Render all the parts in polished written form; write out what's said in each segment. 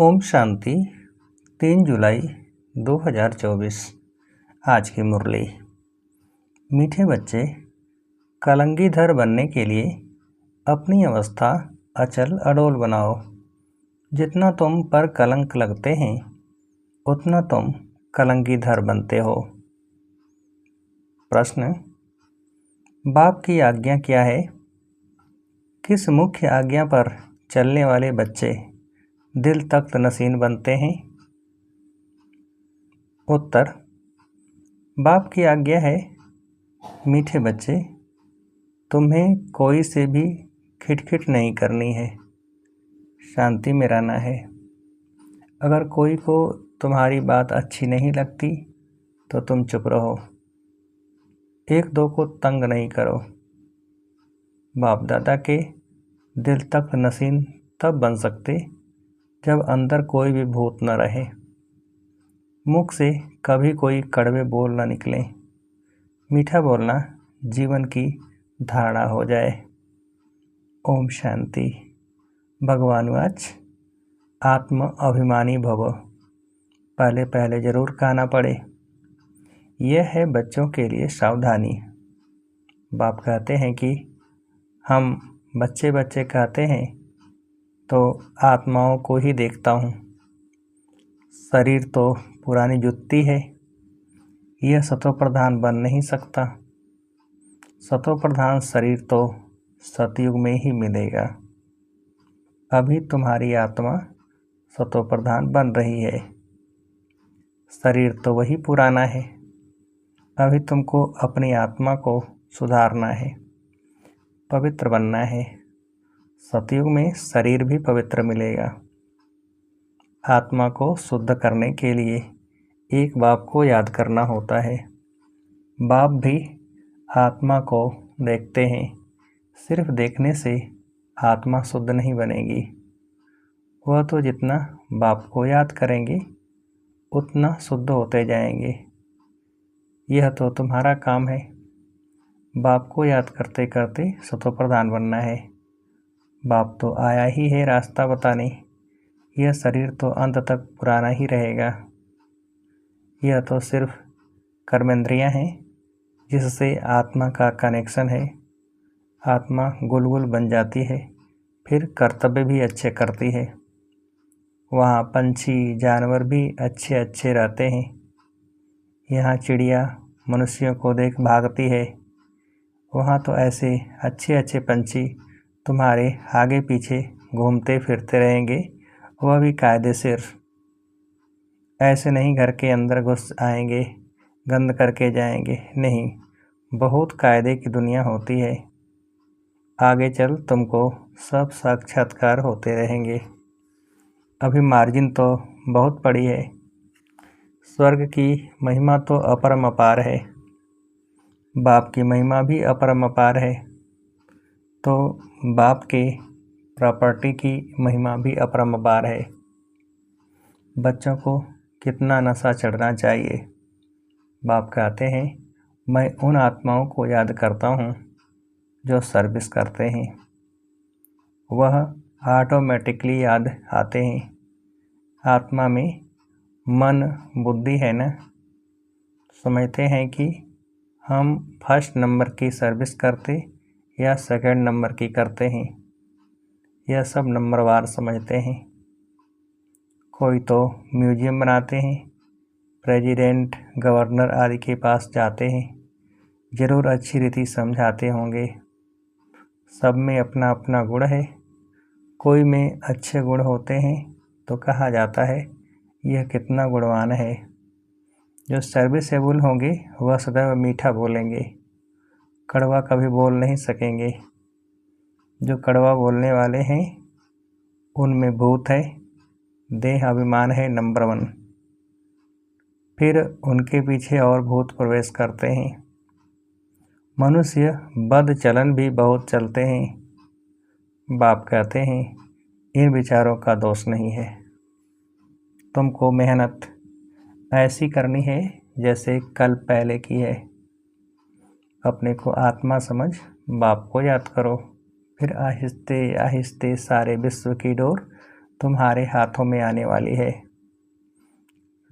ओम शांति। 3 जुलाई 2024। आज की मुरली। मीठे बच्चे, कलंगीधर बनने के लिए अपनी अवस्था अचल अडोल बनाओ। जितना तुम पर कलंक लगते हैं उतना तुम कलंगीधर बनते हो। प्रश्न: बाप की आज्ञा क्या है? किस मुख्य आज्ञा पर चलने वाले बच्चे दिल तख्त नसीन बनते हैं? उत्तर: बाप की आज्ञा है, मीठे बच्चे, तुम्हें कोई से भी खिटखिट नहीं करनी है, शांति में रहना है। अगर कोई को तुम्हारी बात अच्छी नहीं लगती तो तुम चुप रहो, एक दो को तंग नहीं करो। बाप दादा के दिल तख्त नसीन तब बन सकते जब अंदर कोई भी भूत न रहे, मुख से कभी कोई कड़वे बोल न निकले, मीठा बोलना जीवन की धारणा हो जाए। ओम शांति। भगवान वाच: आत्म अभिमानी भव। पहले पहले जरूर कहना पड़े। यह है बच्चों के लिए सावधानी। बाप कहते हैं कि हम बच्चे बच्चे कहते हैं तो आत्माओं को ही देखता हूँ। शरीर तो पुरानी जुत्ती है, यह सतो प्रधान बन नहीं सकता। सतो प्रधान शरीर तो सतयुग में ही मिलेगा। अभी तुम्हारी आत्मा सतो प्रधान बन रही है, शरीर तो वही पुराना है। अभी तुमको अपनी आत्मा को सुधारना है, पवित्र बनना है। सतयुग में शरीर भी पवित्र मिलेगा। आत्मा को शुद्ध करने के लिए एक बाप को याद करना होता है। बाप भी आत्मा को देखते हैं। सिर्फ देखने से आत्मा शुद्ध नहीं बनेगी। वह तो जितना बाप को याद करेंगे उतना शुद्ध होते जाएंगे। यह तो तुम्हारा काम है, बाप को याद करते करते सतो प्रधान बनना है। बाप तो आया ही है रास्ता बताने। यह शरीर तो अंत तक पुराना ही रहेगा। यह तो सिर्फ कर्मेंद्रियां हैं जिससे आत्मा का कनेक्शन है। आत्मा गुलगुल बन जाती है, फिर कर्तव्य भी अच्छे करती है। वहाँ पंछी जानवर भी अच्छे अच्छे रहते हैं। यहाँ चिड़िया मनुष्यों को देख भागती है। वहाँ तो ऐसे अच्छे अच्छे पंछी तुम्हारे आगे पीछे घूमते फिरते रहेंगे, वह भी कायदे से। ऐसे नहीं घर के अंदर घुस आएंगे, गंद करके जाएंगे, नहीं, बहुत कायदे की दुनिया होती है। आगे चल तुमको सब साक्षात्कार होते रहेंगे। अभी मार्जिन तो बहुत पड़ी है। स्वर्ग की महिमा तो अपरम अपार है, बाप की महिमा भी अपरम अपार है, तो बाप के प्रॉपर्टी की महिमा भी अपरम अपार है। बच्चों को कितना नशा चढ़ना चाहिए। बाप कहते हैं, मैं उन आत्माओं को याद करता हूँ जो सर्विस करते हैं, वह ऑटोमेटिकली याद आते हैं। आत्मा में मन बुद्धि है न, समझते हैं कि हम फर्स्ट नंबर की सर्विस करते या सेकंड नंबर की करते हैं। यह सब नंबरवार समझते हैं। कोई तो म्यूजियम बनाते हैं, प्रेसिडेंट गवर्नर आदि के पास जाते हैं, जरूर अच्छी रीति समझाते होंगे। सब में अपना अपना गुण है। कोई में अच्छे गुण होते हैं तो कहा जाता है यह कितना गुणवान है। जो सर्विसेबल होंगे वह सदैव मीठा बोलेंगे, कड़वा कभी बोल नहीं सकेंगे। जो कड़वा बोलने वाले हैं उनमें भूत है, देह अभिमान है नंबर 1। फिर उनके पीछे और भूत प्रवेश करते हैं। मनुष्य बद चलन भी बहुत चलते हैं। बाप कहते हैं इन विचारों का दोष नहीं है। तुमको मेहनत ऐसी करनी है जैसे कल पहले की है। अपने को आत्मा समझ बाप को याद करो, फिर आहिस्ते आहिस्ते सारे विश्व की डोर तुम्हारे हाथों में आने वाली है।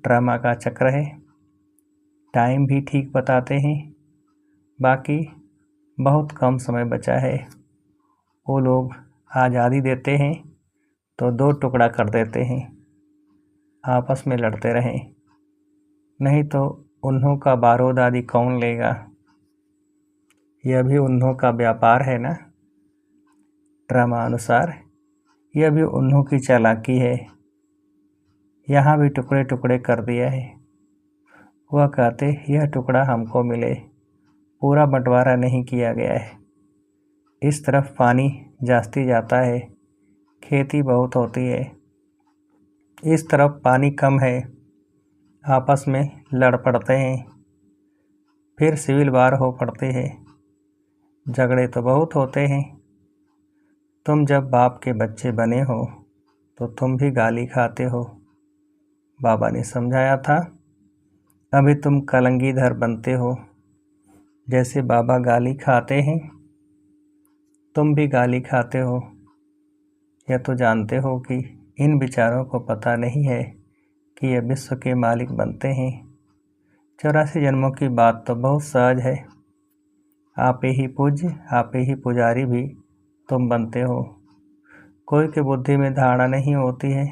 ड्रामा का चक्र है, टाइम भी ठीक बताते हैं, बाकी बहुत कम समय बचा है। वो लोग आज़ादी देते हैं तो दो टुकड़ा कर देते हैं, आपस में लड़ते रहें, नहीं तो उन्हों का बारूद आदि कौन लेगा। यह भी उन्हों का व्यापार है ना। ड्रामा अनुसार यह भी उन्हों की चालाकी है। यहाँ भी टुकड़े टुकड़े कर दिया है। वह कहते यह टुकड़ा हमको मिले, पूरा बंटवारा नहीं किया गया है। इस तरफ पानी जास्ती जाता है, खेती बहुत होती है। इस तरफ पानी कम है, आपस में लड़ पड़ते हैं, फिर सिविल वार हो पड़ती है। झगड़े तो बहुत होते हैं। तुम जब बाप के बच्चे बने हो तो तुम भी गाली खाते हो। बाबा ने समझाया था, अभी तुम कलंगीधर बनते हो। जैसे बाबा गाली खाते हैं, तुम भी गाली खाते हो। यह तो जानते हो कि इन विचारों को पता नहीं है कि ये विश्व के मालिक बनते हैं। 84 जन्मों की बात तो बहुत सहज है। आप ही पूज्य, आप ही पुजारी भी तुम बनते हो। कोई की बुद्धि में धारणा नहीं होती है।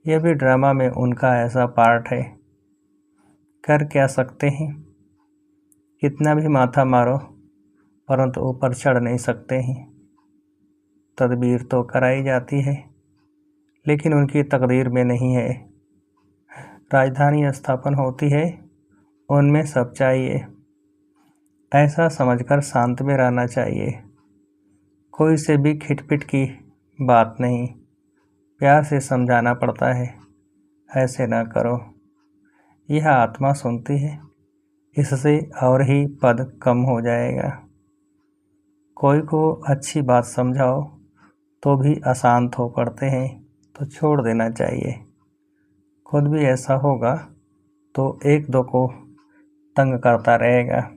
यह भी ड्रामा में उनका ऐसा पार्ट है। कर क्या सकते हैं, कितना भी माथा मारो परंतु ऊपर चढ़ नहीं सकते हैं। तदबीर तो कराई जाती है, लेकिन उनकी तकदीर में नहीं है। राजधानी स्थापन होती है, उनमें सब चाहिए। ऐसा समझकर शांत में रहना चाहिए। कोई से भी खिटपिट की बात नहीं, प्यार से समझाना पड़ता है, ऐसे ना करो। यह आत्मा सुनती है, इससे और ही पद कम हो जाएगा। कोई को अच्छी बात समझाओ तो भी अशांत हो पड़ते हैं, तो छोड़ देना चाहिए। खुद भी ऐसा होगा तो एक दो को तंग करता रहेगा,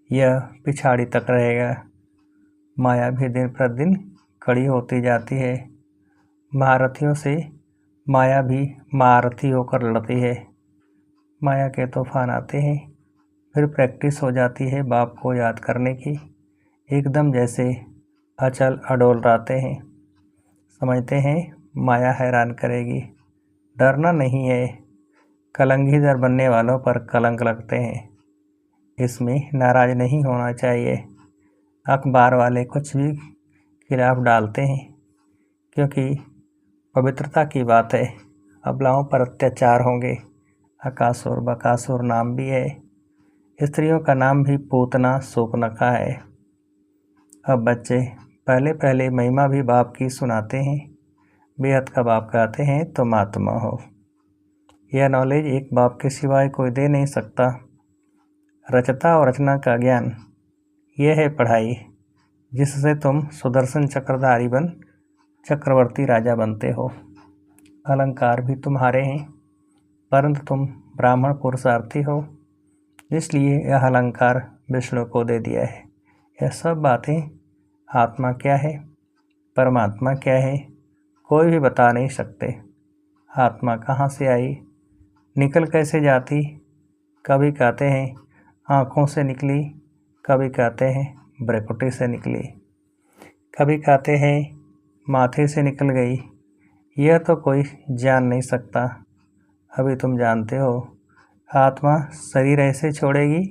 यह पिछाड़ी तक रहेगा। माया भी दिन प्रतिदिन कड़ी होती जाती है। महारथियों से माया भी महारथी होकर लड़ती है। माया के तूफान आते हैं, फिर प्रैक्टिस हो जाती है बाप को याद करने की। एकदम जैसे अचल अडोल रहते हैं, समझते हैं माया हैरान करेगी। डरना नहीं है, कलंगीधर बनने वालों पर कलंक लगते हैं, इसमें नाराज नहीं होना चाहिए। अखबार वाले कुछ भी खिलाफ डालते हैं, क्योंकि पवित्रता की बात है। अबलाओं पर अत्याचार होंगे। अकासुर बकासुर नाम भी है, स्त्रियों का नाम भी पूतना शूर्पणखा है। अब बच्चे पहले पहले महिमा भी बाप की सुनाते हैं। बेहद का बाप कहते हैं तुम आत्मा हो। यह नॉलेज एक बाप के सिवाय कोई दे नहीं सकता। रचता और रचना का ज्ञान, यह है पढ़ाई जिससे तुम सुदर्शन चक्रधारी बन चक्रवर्ती राजा बनते हो। अलंकार भी तुम्हारे हैं, परंतु तुम ब्राह्मण पुरुषार्थी हो, इसलिए यह अलंकार विष्णु को दे दिया है। यह सब बातें आत्मा क्या है, परमात्मा क्या है, कोई भी बता नहीं सकते। आत्मा कहाँ से आई, निकल कैसे जाती। कभी कहते हैं आँखों से निकली, कभी कहते हैं भ्रुकुटी से निकली, कभी कहते हैं माथे से निकल गई। यह तो कोई जान नहीं सकता। अभी तुम जानते हो आत्मा शरीर ऐसे छोड़ेगी,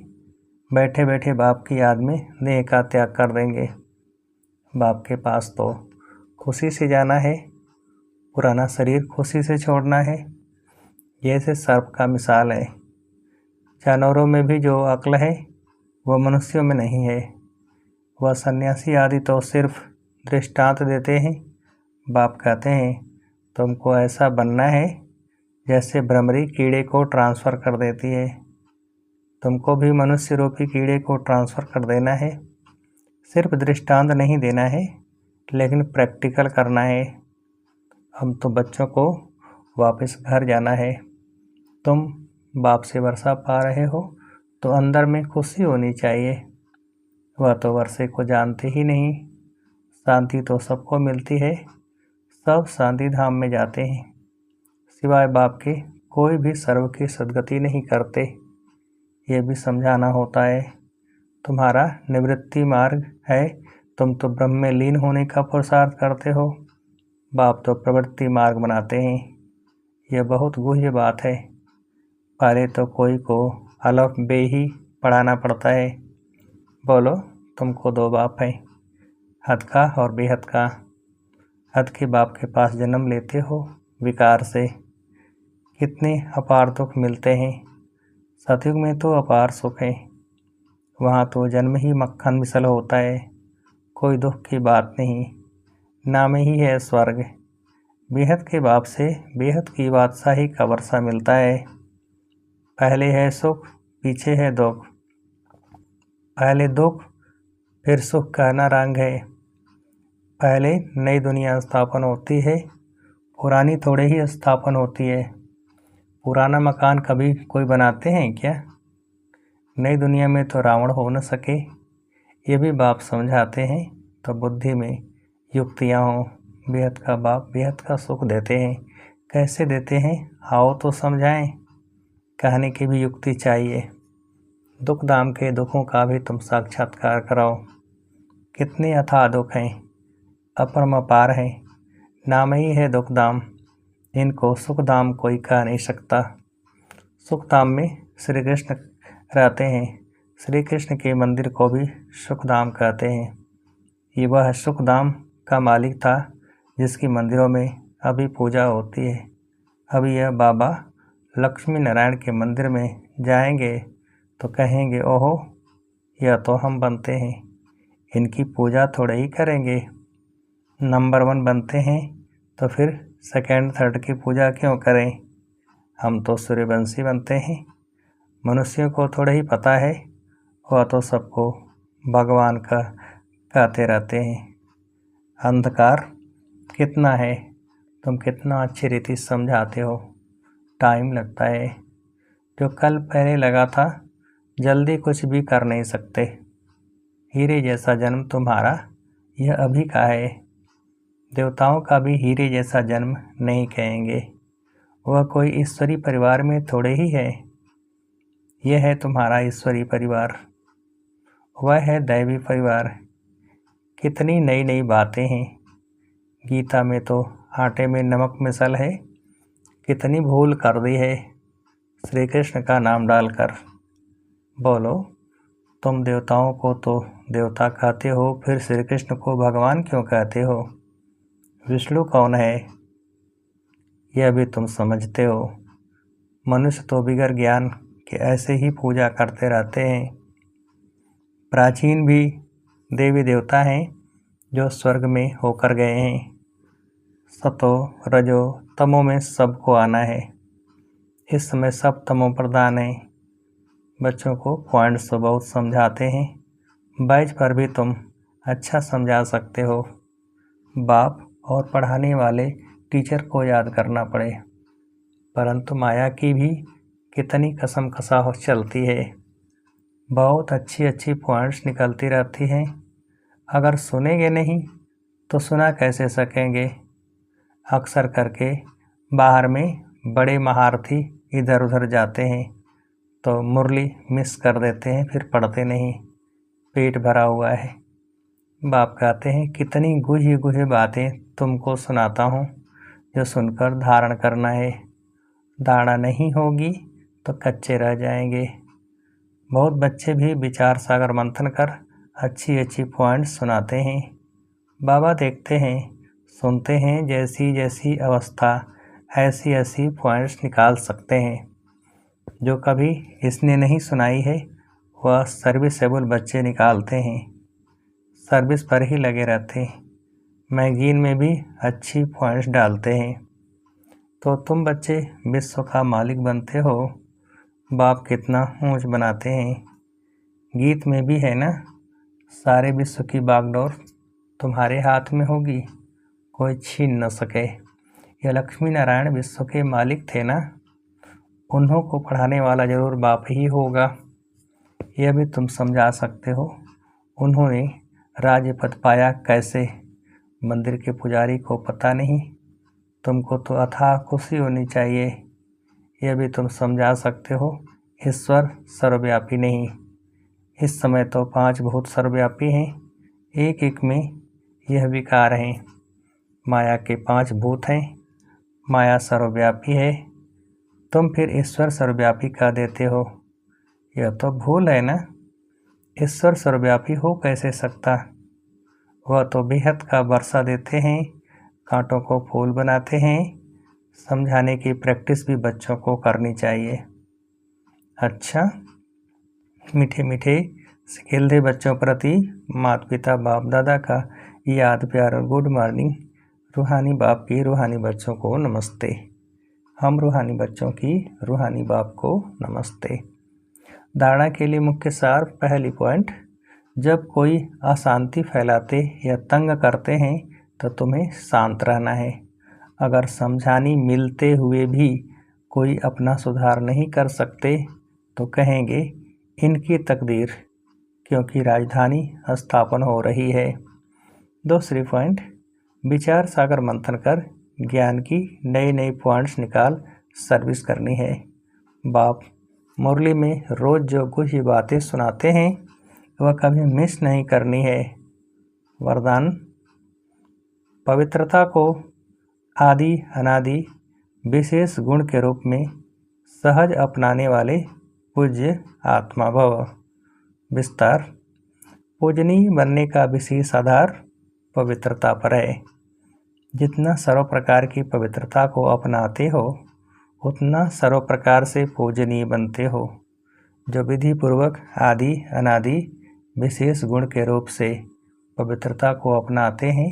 बैठे बैठे बाप की याद में देह का त्याग कर देंगे। बाप के पास तो खुशी से जाना है, पुराना शरीर खुशी से छोड़ना है। जैसे सर्प का मिसाल है। जानवरों में भी जो अक्ल है वह मनुष्यों में नहीं है। वह सन्यासी आदि तो सिर्फ दृष्टांत देते हैं। बाप कहते हैं तुमको ऐसा बनना है जैसे भ्रमरी कीड़े को ट्रांसफ़र कर देती है। तुमको भी मनुष्य रूपी कीड़े को ट्रांसफ़र कर देना है। सिर्फ दृष्टांत नहीं देना है, लेकिन प्रैक्टिकल करना है। हम तो बच्चों को वापस घर जाना है। तुम बाप से वर्षा पा रहे हो तो अंदर में खुशी होनी चाहिए। वह तो वर्षे को जानते ही नहीं। शांति तो सबको मिलती है, सब शांति धाम में जाते हैं। सिवाय बाप के कोई भी सर्व की सद्गति नहीं करते। ये भी समझाना होता है। तुम्हारा निवृत्ति मार्ग है, तुम तो ब्रह्म में लीन होने का पुरुषार्थ करते हो। बाप तो प्रवृत्ति मार्ग बनाते हैं। यह बहुत गुह्य बात है। पहले तो कोई को अलफ बे ही पढ़ाना पड़ता है। बोलो, तुमको 2 बाप हैं, हद का और बेहद का। हद के बाप के पास जन्म लेते हो विकार से। कितने अपार दुख मिलते हैं। सतयुग में तो अपार सुख है। वहाँ तो जन्म ही मक्खन मिसल होता है। कोई दुख की बात नहीं। नाम ही है स्वर्ग। बेहद के बाप से बेहद की बादशाही का वर्षा मिलता है। पहले है सुख, पीछे है दुख। पहले दुख फिर सुख का न रंग है। पहले नई दुनिया स्थापन होती है, पुरानी थोड़े ही स्थापन होती है। पुराना मकान कभी कोई बनाते हैं क्या? नई दुनिया में तो रावण हो न सके। ये भी बाप समझाते हैं तो बुद्धि में युक्तियाँ हों। बेहद का बाप बेहद का सुख देते हैं। कैसे देते हैं, आओ तो समझाएं। कहने की भी युक्ति चाहिए। दुख दाम के दुखों का भी तुम साक्षात्कार कराओ। कितने अथाह दुख हैं, अपरमपार हैं। नाम ही है दुख दाम। इनको सुख दाम कोई कह नहीं सकता। सुख धाम में श्री कृष्ण रहते हैं। श्री कृष्ण के मंदिर को भी सुखधाम कहते हैं। ये वह सुखधाम का मालिक था जिसकी मंदिरों में अभी पूजा होती है। अभी यह बाबा लक्ष्मी नारायण के मंदिर में जाएंगे तो कहेंगे, ओहो, यह तो हम बनते हैं, इनकी पूजा थोड़े ही करेंगे। नंबर 1 बनते हैं तो फिर सेकंड थर्ड की पूजा क्यों करें? हम तो सूर्यवंशी बनते हैं। मनुष्यों को थोड़ा ही पता है, वह तो सबको भगवान का कहते रहते हैं। अंधकार कितना है, तुम कितना अच्छी रीति समझाते हो। टाइम लगता है। जो कल पहले लगा था, जल्दी कुछ भी कर नहीं सकते। हीरे जैसा जन्म तुम्हारा, यह अभी का है। देवताओं का भी हीरे जैसा जन्म नहीं कहेंगे। वह कोई ईश्वरी परिवार में थोड़े ही है। यह है तुम्हारा ईश्वरी परिवार, वह है दैवी परिवार। कितनी नई नई बातें हैं। गीता में तो आटे में नमक मिसल है। कितनी भूल कर दी है श्री कृष्ण का नाम डालकर। बोलो, तुम देवताओं को तो देवता कहते हो, फिर श्री कृष्ण को भगवान क्यों कहते हो? विष्णु कौन है, यह भी तुम समझते हो। मनुष्य तो बिगर ज्ञान के ऐसे ही पूजा करते रहते हैं। प्राचीन भी देवी देवता हैं जो स्वर्ग में होकर गए हैं। सतो रजो तमो में सबको आना है। इस समय सब तमो प्रधान है। बच्चों को पॉइंट्स तो बहुत समझाते हैं। बैच पर भी तुम अच्छा समझा सकते हो। बाप और पढ़ाने वाले टीचर को याद करना पड़े, परंतु माया की भी कितनी कसम कसा चलती है। बहुत अच्छी अच्छी पॉइंट्स निकलती रहती हैं। अगर सुनेंगे नहीं तो सुना कैसे सकेंगे? अक्सर करके बाहर में बड़े महारथी इधर उधर जाते हैं तो मुरली मिस कर देते हैं, फिर पढ़ते नहीं। पेट भरा हुआ है। बाप कहते हैं, कितनी गुह्य गुह्य बातें तुमको सुनाता हूँ जो सुनकर धारण करना है। धारणा नहीं होगी तो कच्चे रह जाएंगे। बहुत बच्चे भी विचार सागर मंथन कर अच्छी अच्छी पॉइंट्स सुनाते हैं। बाबा देखते हैं, सुनते हैं, जैसी जैसी अवस्था ऐसी ऐसी पॉइंट्स निकाल सकते हैं। जो कभी इसने नहीं सुनाई है वह सर्विसेबल बच्चे निकालते हैं। सर्विस पर ही लगे रहते हैं। मैगजीन में भी अच्छी पॉइंट्स डालते हैं। तो तुम बच्चे विश्व का मालिक बनते हो। बाप कितना ऊंच बनाते हैं। गीत में भी है ना, सारे विश्व की बागडोर तुम्हारे हाथ में होगी, कोई छीन न सके। यह लक्ष्मी नारायण विश्व के मालिक थे ना, उन्हों को पढ़ाने वाला जरूर बाप ही होगा। यह भी तुम समझा सकते हो। उन्होंने राज्य पद पाया कैसे? मंदिर के पुजारी को पता नहीं, तुमको तो अथाह खुशी होनी चाहिए। यह भी तुम समझा सकते हो, ईश्वर सर्वव्यापी नहीं। इस समय तो 5 भूत सर्वव्यापी हैं, एक एक में यह विकार हैं। माया के 5 भूत हैं, माया सर्वव्यापी है, तुम फिर ईश्वर सर्वव्यापी कह देते हो। यह तो भूल है ना। ईश्वर सर्वव्यापी हो कैसे सकता? वह तो बेहद का वर्षा देते हैं, कांटों को फूल बनाते हैं। समझाने की प्रैक्टिस भी बच्चों को करनी चाहिए। अच्छा, मीठे मीठे सिखेल्दे बच्चों प्रति माता पिता बाप दादा का याद प्यार और गुड मॉर्निंग। रूहानी बाप की रूहानी बच्चों को नमस्ते। हम रूहानी बच्चों की रूहानी बाप को नमस्ते। धारणा के लिए मुख्य सार। पहली पॉइंट, जब कोई अशांति फैलाते या तंग करते हैं तो तुम्हें शांत रहना है। अगर समझानी मिलते हुए भी कोई अपना सुधार नहीं कर सकते तो कहेंगे इनकी तकदीर, क्योंकि राजधानी स्थापन हो रही है। दूसरी पॉइंट, विचार सागर मंथन कर ज्ञान की नई नई पॉइंट्स निकाल सर्विस करनी है। बाप मुरली में रोज़ जो कुछ ही बातें सुनाते हैं वह कभी मिस नहीं करनी है। वरदान, पवित्रता को आदि अनादि विशेष गुण के रूप में सहज अपनाने वाले पूज्य आत्मा भव। विस्तार, पूजनीय बनने का विशेष आधार पवित्रता पर है। जितना सर्व प्रकार की पवित्रता को अपनाते हो उतना सर्व प्रकार से पूजनीय बनते हो। जो विधि पूर्वक आदि अनादि विशेष गुण के रूप से पवित्रता को अपनाते हैं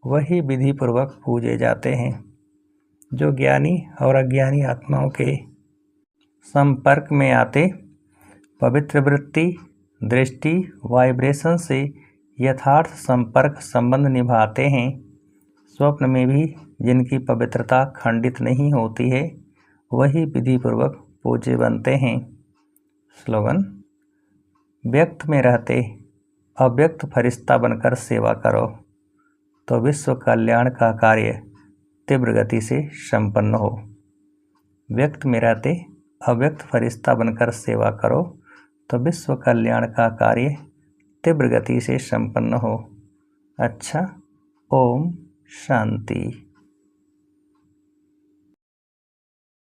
वही विधि पूर्वक पूजे जाते हैं। जो ज्ञानी और अज्ञानी आत्माओं के संपर्क में आते पवित्र वृत्ति, दृष्टि, वाइब्रेशन से यथार्थ संपर्क संबंध निभाते हैं, स्वप्न में भी जिनकी पवित्रता खंडित नहीं होती है वही विधि पूर्वक पूज्य बनते हैं। स्लोगन, व्यक्त में रहते अव्यक्त फरिश्ता बनकर सेवा करो तो विश्व कल्याण का कार्य तीव्र गति से संपन्न हो। व्यक्त में रहते अव्यक्त फरिश्ता बनकर सेवा करो तो विश्व कल्याण का कार्य तीव्र गति से संपन्न हो। अच्छा, ओम शांति।